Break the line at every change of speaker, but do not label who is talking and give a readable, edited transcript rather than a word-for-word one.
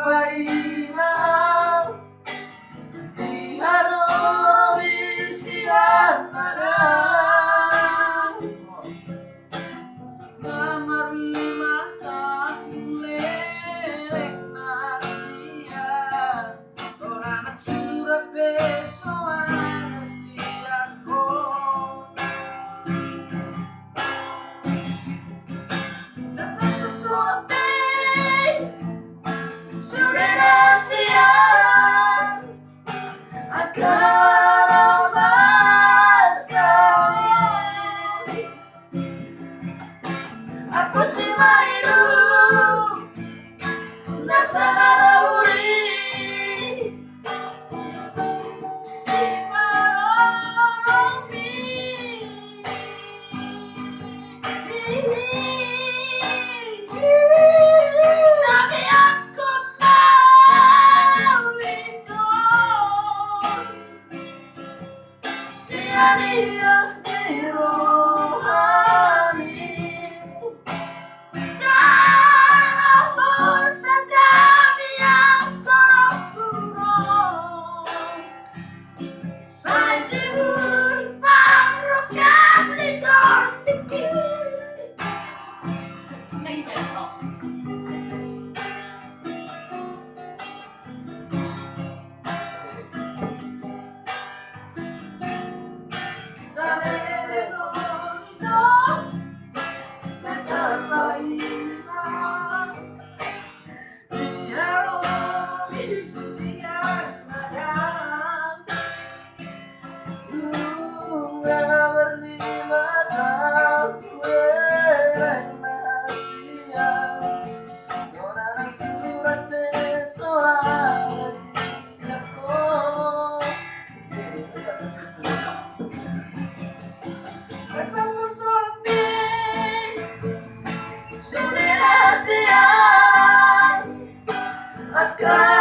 mahal di haro isian Anak na marlima tahun lelek nasia orang anak surat besoan siako datang surat sudah rahasia akan masa aku si mairu nasa narauri si marolomi tapi aku mau itu si adios di rohani God.